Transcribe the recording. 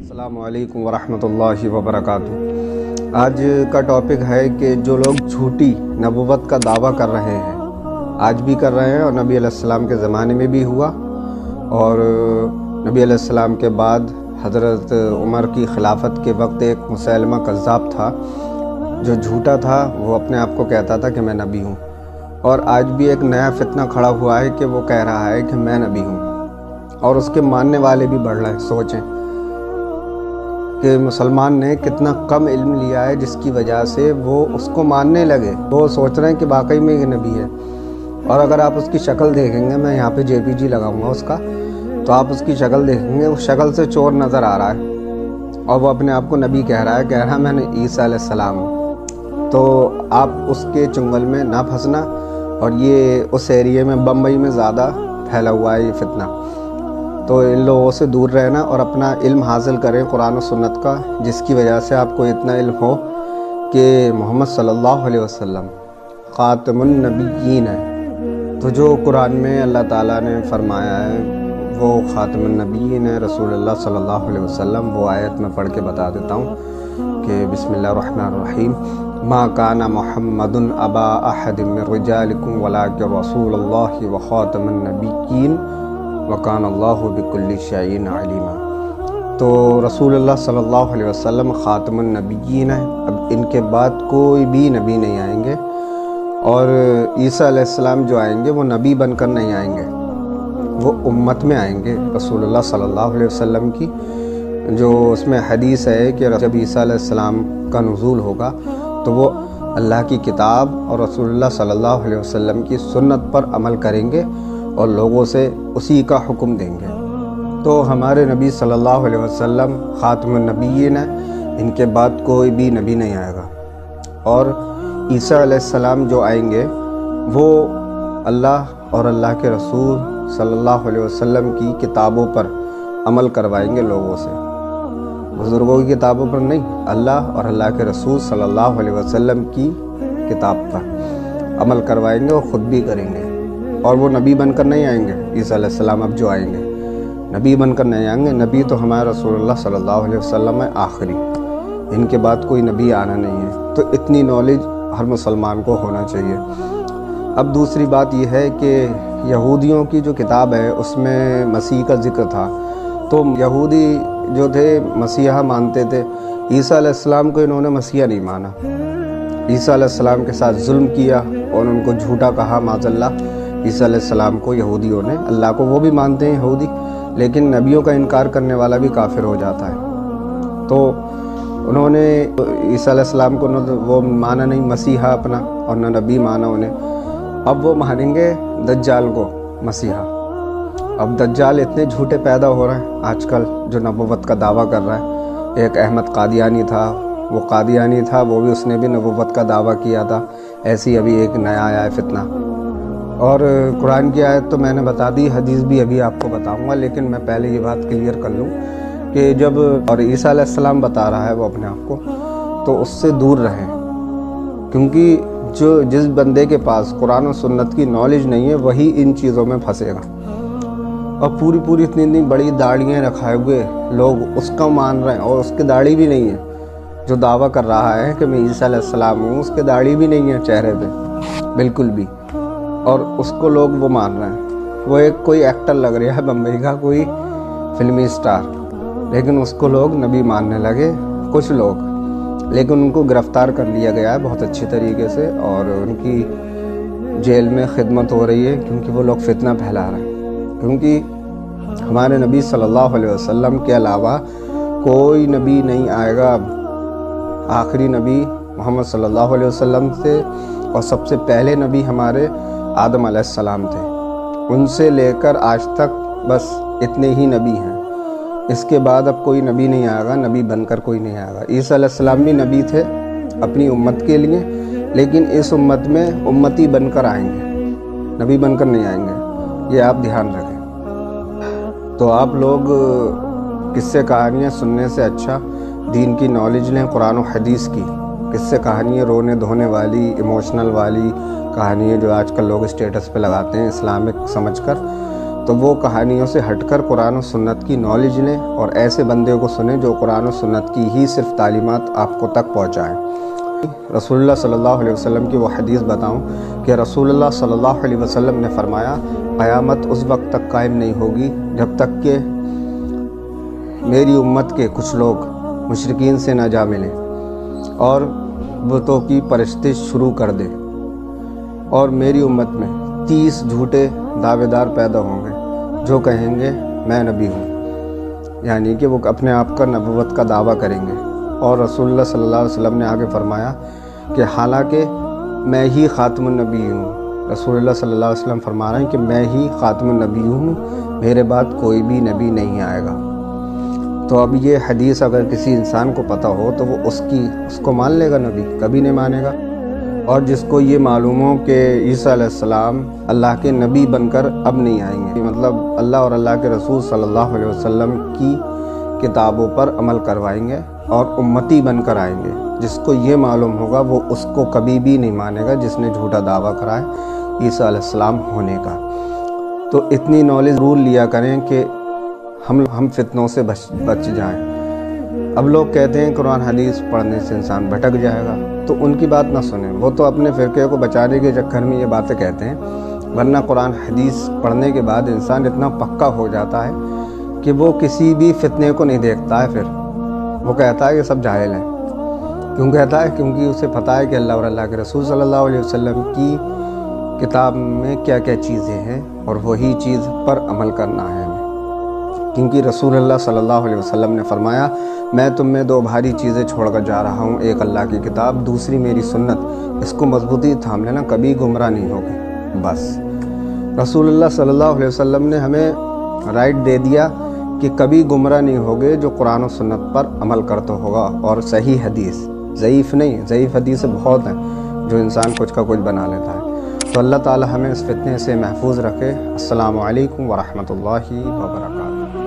السلام علیکم ورحمۃ اللہ وبرکاتہ۔ آج کا ٹاپک ہے کہ جو لوگ جھوٹی نبوت کا دعویٰ کر رہے ہیں، آج بھی کر رہے ہیں اور نبی علیہ السلام کے زمانے میں بھی ہوا، اور نبی علیہ السلام کے بعد حضرت عمر کی خلافت کے وقت ایک مسیلمہ کذاب تھا جو جھوٹا تھا، وہ اپنے آپ کو کہتا تھا کہ میں نبی ہوں، اور آج بھی ایک نیا فتنہ کھڑا ہوا ہے کہ وہ کہہ رہا ہے کہ میں نبی ہوں، اور اس کے ماننے والے بھی بڑھ رہے ہیں۔ سوچیں کہ مسلمان نے کتنا کم علم لیا ہے جس کی وجہ سے وہ اس کو ماننے لگے، وہ سوچ رہے ہیں کہ واقعی میں یہ نبی ہے۔ اور اگر آپ اس کی شکل دیکھیں گے، میں یہاں پہ JPG لگاؤں گا اس کا، تو آپ اس کی شکل دیکھیں گے، اس شکل سے چور نظر آ رہا ہے، اور وہ اپنے آپ کو نبی کہہ رہا ہے میں نے عیسیٰ علیہ السلام ہوں۔ تو آپ اس کے چنگل میں نہ پھنسنا، اور یہ اس ایریے میں بمبئی میں زیادہ پھیلا ہوا ہے یہ فتنہ، تو ان لوگوں سے دور رہنا اور اپنا علم حاصل کریں قرآن و سنت کا، جس کی وجہ سے آپ کو اتنا علم ہو کہ محمد صلی اللہ علیہ وسلم خاتم النبیین ہے۔ تو جو قرآن میں اللہ تعالیٰ نے فرمایا ہے وہ خاتم النبیین ہے، رسول اللہ صلی اللہ علیہ وسلم، وہ آیت میں پڑھ کے بتا دیتا ہوں کہ بسم اللہ الرحمن الرحیم، ما کان محمد ابا احد من رجالکم ولکن رسول اللہ وخاتم النبیین وکان اللہ بکل شیء علیما۔ تو رسول اللہ صلی اللہ علیہ وسلم خاتم النبیین ہے، اب ان کے بعد کوئی بھی نبی نہیں آئیں گے، اور عیسیٰ علیہ السلام جو آئیں گے وہ نبی بن کر نہیں آئیں گے، وہ امت میں آئیں گے رسول اللہ صلی اللہ علیہ وسلم کی، جو اس میں حدیث ہے کہ جب عیسیٰ علیہ السلام کا نزول ہوگا تو وہ اللہ کی کتاب اور رسول اللہ صلی اللہ علیہ وسلم کی سنت پر عمل کریں گے اور لوگوں سے اسی کا حکم دیں گے۔ تو ہمارے نبی صلی اللہ علیہ وسلم خاتم النبیین ہے، ان کے بعد کوئی بھی نبی نہیں آئے گا، اور عیسیٰ علیہ السلام جو آئیں گے وہ اللہ اور اللہ کے رسول صلی اللہ علیہ وسلم کی کتابوں پر عمل کروائیں گے لوگوں سے، بزرگوں کی کتابوں پر نہیں، اللہ اور اللہ کے رسول صلی اللہ علیہ وسلم کی کتاب پر عمل کروائیں گے، اور خود بھی کریں گے، اور وہ نبی بن کر نہیں آئیں گے۔ عیسیٰ علیہ السلام اب جو آئیں گے نبی بن کر نہیں آئیں گے، نبی تو ہمارا رسول اللہ صلی اللہ علیہ وسلم ہے آخری، ان کے بعد کوئی نبی آنا نہیں ہے۔ تو اتنی نالج ہر مسلمان کو ہونا چاہیے۔ اب دوسری بات یہ ہے کہ یہودیوں کی جو کتاب ہے اس میں مسیح کا ذکر تھا، تو یہودی جو تھے مسیحا مانتے تھے، عیسیٰ علیہ السلام کو انہوں نے مسیحا نہیں مانا، عیسیٰ علیہ السلام کے ساتھ ظلم کیا اور ان کو جھوٹا کہا معاذ اللہ۔ عیسیٰ علیہ السلام کو یہودیوں نے، اللہ کو وہ بھی مانتے ہیں یہودی، لیکن نبیوں کا انکار کرنے والا بھی کافر ہو جاتا ہے۔ تو انہوں نے عیسیٰ علیہ السلام کو وہ مانا نہیں مسیحا اپنا، اور نہ نبی مانا انہیں، اب وہ مانیں گے دجال کو مسیحا۔ اب دجال اتنے جھوٹے پیدا ہو رہے ہیں آج کل جو نبوت کا دعویٰ کر رہا ہے۔ ایک احمد قادیانی تھا، وہ قادیانی تھا، وہ بھی اس نے بھی نبوت کا دعویٰ کیا تھا، ایسی ابھی ایک نیا آیا ہے فتنہ۔ اور قرآن کی آیت تو میں نے بتا دی، حدیث بھی ابھی آپ کو بتاؤں گا، لیکن میں پہلے یہ بات کلیئر کر لوں کہ جب اور عیسیٰ علیہ السلام بتا رہا ہے وہ اپنے آپ کو، تو اس سے دور رہیں، کیونکہ جس بندے کے پاس قرآن و سنت کی نالج نہیں ہے وہی ان چیزوں میں پھنسے گا۔ اور پوری اتنی بڑی داڑھیاں رکھائے ہوئے لوگ اس کا مان رہے ہیں، اور اس کی داڑھی بھی نہیں ہے، جو دعویٰ کر رہا ہے کہ میں عیسیٰ علیہ السلام ہوں، اس کے داڑھی بھی نہیں ہے چہرے پہ بالکل بھی، اور اس کو لوگ وہ مان رہے ہیں۔ وہ ایک کوئی ایکٹر لگ رہا ہے بمبئی کا، کوئی فلمی اسٹار، لیکن اس کو لوگ نبی ماننے لگے کچھ لوگ، لیکن ان کو گرفتار کر لیا گیا ہے بہت اچھے طریقے سے، اور ان کی جیل میں خدمت ہو رہی ہے، کیونکہ وہ لوگ فتنہ پھیلا رہے ہیں۔ کیونکہ ہمارے نبی صلی اللہ علیہ وسلم کے علاوہ کوئی نبی نہیں آئے گا اب، آخری نبی محمد صلی اللہ علیہ وسلم تھے، اور سب سے پہلے نبی ہمارے آدم علیہ السلام تھے، ان سے لے کر آج تک بس اتنے ہی نبی ہیں، اس کے بعد اب کوئی نبی نہیں آئے گا، نبی بن کر کوئی نہیں آئے گا۔ عیسیٰ علیہ السلام بھی نبی تھے اپنی امت کے لیے، لیکن اس امت میں امتی بن کر آئیں گے، نبی بن کر نہیں آئیں گے، یہ آپ دھیان رکھیں۔ تو آپ لوگ قصے کہانیاں سننے سے اچھا دین کی نالج لیں، قرآن و حدیث کی۔ قصے کہانیاں رونے دھونے والی، ایموشنل والی کہانیاں جو آج کل لوگ اسٹیٹس پہ لگاتے ہیں اسلامک سمجھ کر، تو وہ کہانیوں سے ہٹ کر قرآن و سنت کی نالج لیں اور ایسے بندے کو سنیں جو قرآن و سنت کی ہی صرف تعلیمات آپ کو تک پہنچائیں۔ رسول اللہ صلی اللہ علیہ وسلم کی وہ حدیث بتاؤں کہ رسول اللہ صلی اللہ علیہ وسلم نے فرمایا قیامت اس وقت تک قائم نہیں ہوگی جب تک کہ میری امت کے کچھ لوگ مشرکین سے نہ جا ملیں اور بتوں کی پرستش شروع کر دے، اور میری امت میں 30 جھوٹے دعوے دار پیدا ہوں گے جو کہیں گے میں نبی ہوں، یعنی کہ وہ اپنے آپ کا نبوت کا دعویٰ کریں گے۔ اور رسول اللہ صلی اللہ علیہ وسلم نے آگے فرمایا کہ حالانکہ میں ہی خاتم النبی ہوں، رسول اللہ صلی اللہ علیہ وسلم فرما رہے ہیں کہ میں ہی خاتم النبی ہوں، میرے بعد کوئی بھی نبی نہیں آئے گا۔ تو اب یہ حدیث اگر کسی انسان کو پتہ ہو تو وہ اس کو مان لے گا نبی؟ کبھی نہیں مانے گا۔ اور جس کو یہ معلوم ہو کہ عیسیٰ علیہ السلام اللہ کے نبی بن کر اب نہیں آئیں گے، مطلب اللہ اور اللہ کے رسول صلی اللہ علیہ وسلم کی کتابوں پر عمل کروائیں گے اور امتی بن کر آئیں گے، جس کو یہ معلوم ہوگا وہ اس کو کبھی بھی نہیں مانے گا جس نے جھوٹا دعویٰ کرا ہے عیسیٰ علیہ السلام ہونے کا۔ تو اتنی نالج ضرور لیا کریں کہ ہم فتنوں سے بچ جائیں۔ اب لوگ کہتے ہیں قرآن حدیث پڑھنے سے انسان بھٹک جائے گا، تو ان کی بات نہ سنیں، وہ تو اپنے فرقے کو بچانے کے چکر میں یہ باتیں کہتے ہیں، ورنہ قرآن حدیث پڑھنے کے بعد انسان اتنا پکا ہو جاتا ہے کہ وہ کسی بھی فتنے کو نہیں دیکھتا ہے، پھر وہ کہتا ہے کہ سب جاہل ہیں۔ کیوں کہتا ہے؟ کیونکہ اسے پتہ ہے کہ اللہ اور اللہ کے رسول صلی اللہ علیہ وسلم کی کتاب میں کیا کیا چیزیں ہیں اور وہی چیز پر عمل کرنا ہے ہمیں، کیونکہ رسول اللہ صلی اللہ علیہ وسلم نے فرمایا میں تم میں 2 بھاری چیزیں چھوڑ کر جا رہا ہوں، ایک اللہ کی کتاب، دوسری میری سنت، اس کو مضبوطی تھام لینا، کبھی گمراہ نہیں ہوگی۔ بس رسول اللہ صلی اللہ علیہ وسلم نے ہمیں رائٹ دے دیا کہ کبھی گمراہ نہیں ہوگے جو قرآن و سنت پر عمل کرتا ہوگا، اور صحیح حدیث، ضعیف نہیں، ضعیف حدیث بہت ہیں جو انسان کچھ کا کچھ بنا لیتا ہے۔ تو اللہ تعالی ہمیں اس فتنے سے محفوظ رکھے۔ السلام علیکم ورحمۃ اللہ وبرکاتہ۔